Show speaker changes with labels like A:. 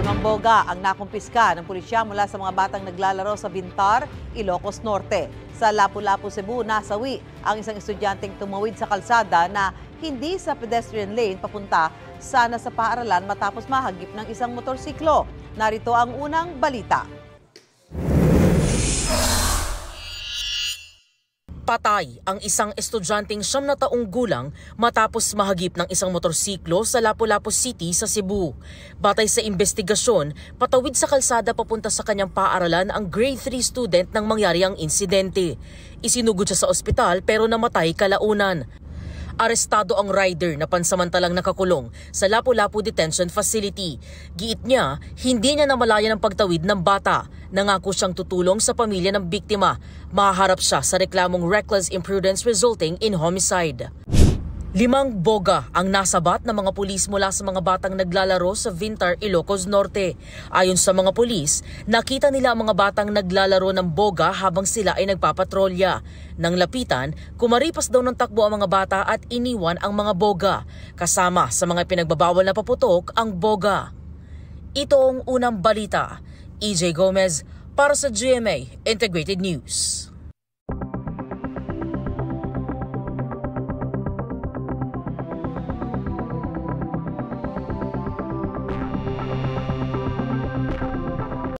A: 5 boga ang nakumpiska ng pulisya mula sa mga batang naglalaro sa Bintar, Ilocos Norte. Sa Lapu-Lapu, Cebu, nasawi ang isang estudyanteng tumawid sa kalsada na hindi sa pedestrian lane papunta sana sa paaralan matapos mahagip ng isang motorsiklo. Narito ang unang balita.
B: Patay ang isang estudyanteng 9 na taong gulang matapos mahagip ng isang motorsiklo sa Lapu-Lapu City sa Cebu. Batay sa investigasyon, patawid sa kalsada papunta sa kanyang paaralan ang grade 3 student nang mangyari ang insidente. Isinugod siya sa ospital pero namatay kalaunan. Arestado ang rider na pansamantalang nakakulong sa Lapu-Lapu Detention Facility. Giit niya, hindi niya namalayan ang pagtawid ng bata. Nangako siyang tutulong sa pamilya ng biktima. Mahaharap siya sa reklamong reckless imprudence resulting in homicide. 5 boga ang nasabat ng mga pulis mula sa mga batang naglalaro sa Bintar, Ilocos Norte. Ayon sa mga pulis, nakita nila ang mga batang naglalaro ng boga habang sila ay nagpapatrolya. Nang lapitan, kumaripas daw ng takbo ang mga bata at iniwan ang mga boga. Kasama sa mga pinagbabawal na paputok ang boga. Ito ang unang balita. EJ Gomez para sa GMA Integrated News.